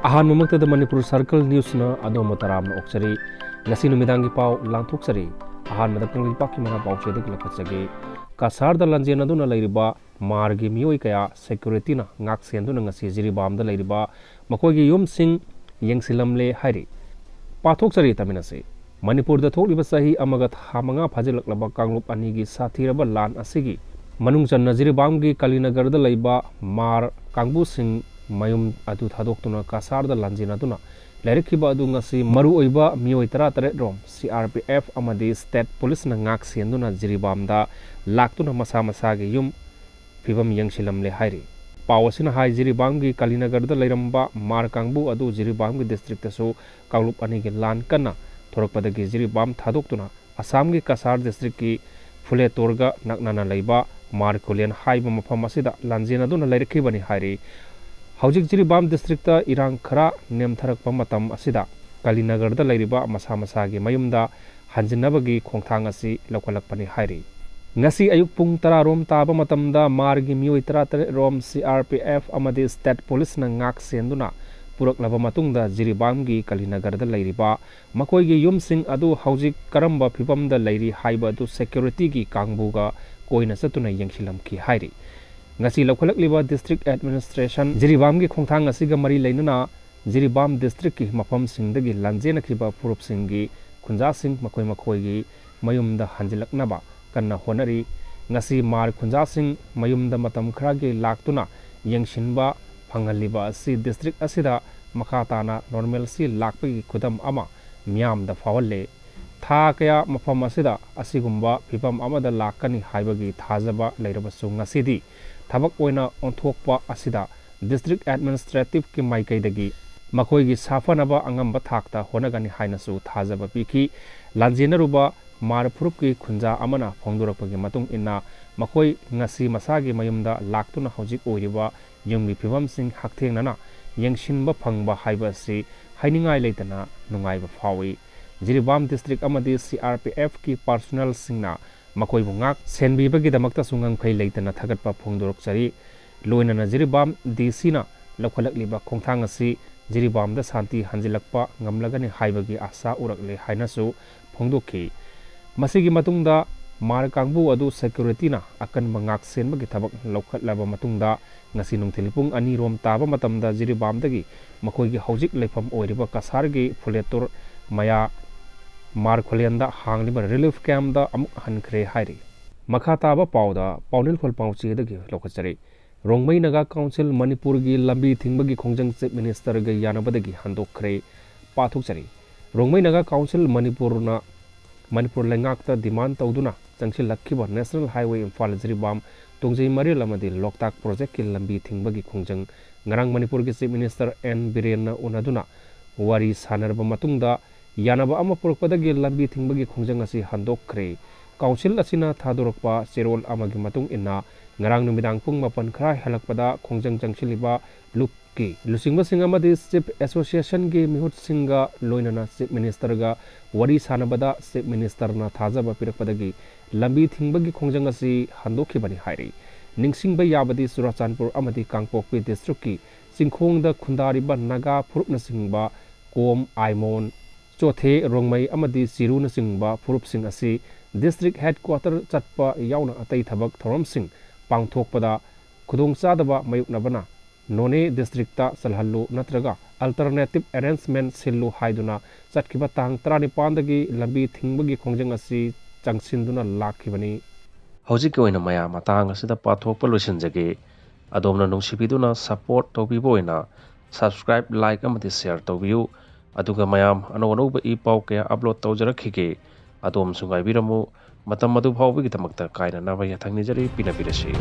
अहानमक्तद Manipur circle न्यूज़ना अदोम तरामना ओक्सरी ngasi numidangi pau langthoksari ahanmada kanglipaki mana pauchedek lakachage kasarda lanjen aduna leiriba margi mioi kaya security na ngak senduna ngasi jiribamda leiriba makogi yumsing yengsilamle hairi pathoksari taminase manipur da tholiba sahi amagat hamanga phajilaklaba kanglup anigi sathiraba lan asigi manung channa jiribamgi kalinagar da leiba mar kangbu sing mayum adu thadokuna kasarda lanjen aduna Lerikhiba adu ngasi maru oiba mioi tara tare rom CRPF amadi state police na ngak sienduna jiribamda laktuna masa masa ge yum phibam yangsilamle hairi pawasina hai jiribamgi kalinagar da leiramba mar kangbu adu jiribamgi district so kanglup ani ge lan kana thorakpada ge jiribam thadokuna assam ge kasar district ki phule torga naknana leiba mar kolen haiba mafam asida lanjena duna lerikhiba ni hairi Haujik Jiribam district irang khara nemtharak pamatam asida Kalinagar da leiriba masa masa gi mayumda hanjinabagi khongthang asi lokalakpani hairi ngasi ayuk pung tara rom taba matamda margi mioi tara tare rom CRPF amadi state police na ngak senduna puraklaba matungda Jiribam gi Kalinagar da leiriba makoi gi yumsing adu haujik karamba phibam da leiri haiba du security gi kangbuga koina satuna yengsilam ki hairi ngasi lokhalakliba district administration Jiribam gi khongthang asiga mari leinana Jiribam district ki mafam singdagi lanjena khiba purup singi khunja sing makoi makoi gi mayumda hanjilaknaba kanna honari ngasi mar khunja sing mayumda matam khara gi laktuna yengshinba phangaliba asi district asida makhatana normal si lakpagi khudam ama myamda fawalle tha kaya mafam asida asigumba phibam amada lakani haibagi thajaba leirabasu ngasidi Thabak oina onthokpa asida district administrative ki maikaidagi makoi gi safanaba angamba thakta honagani hainasu thajaba piki lanjenaruba mar phurup ki khunja amana phongdorakpagi matung inna makoi ngasi masagi mayumda laktuna hojik oiriba yumgi phibam sing hakthengnana yengshinba phangba haiba si hainingai leitana nungaiba phawi Jiribam district amadi CRPF ki personnel singna makoi bungak senbibagi damakta sungang khai leitana thagatpa phongdorok chari loinana Jiribam DC na lokhalakliba khongthang asi Jiribam da santi hanjilakpa ngamlagani haibagi asa urakle hainasu phongdokhi masigi matungda mar kangbu adu security na akan mangak senbagi thabak lokhatlaba matungda ngasi nungthilpung ani rom taba matamda Jiribam dagi makoi gi hojik leifam oiriba kasar gi phuletor maya Mar Kholianda hangliba relief camp da amuk hankhre hairi makhataba pauda paunil khol pauchi da gi lokachari rongmai naga council manipur gi lambi thingbagi khongjang chief minister ga yanabadagi handokkhre pathukchari rongmai naga council manipur lengak ta demand tauduna changsil lakhiba national highway imphal Jiribam tungjai maril amadi loktak project ki lambi thingbagi khongjang ngarang manipur gi chief minister N Biren na unaduna wari sanarba matungda Yanaba ama purukpadagi lambi thingbagi khongjang asi handokkhre council asina thadorokpa cherol amagi matung inna ngarang numidang pung mapan khra halakpada khongjang jangchiliba lupki lusingba singa amadi chief association gi mihut singa loinana chief minister ga wari sanabada chief minister na thajaba pirakpadagi lambi thingbagi khongjang asi handokhibani hairi ningsingba yabadi Surachandpur amadi Kangpokpi district ki singkhongda khundariba naga phurupna singba kom aimon Chothe rongmai amadi siruna singba phurup sing asi district headquarter chatpa yauna atai thabak thorom sing pangthokpada khudong chadaba mayuknabana none district ta salhallu natraga alternative arrangement sillu haiduna chatkiba tang 19 dagi lambi thingbagi khongjang asi changsinduna lakhibani hojik oina maya matang asida pathokpa losinjage adomna nungsibiduna support tobiboina subscribe like amadi share tobiu aduga mayam anoba I pau kaya upload tawjarakhige adom sungai biramu matam madu phawbigi tamakta kaina naba yathangni jari pinapirasi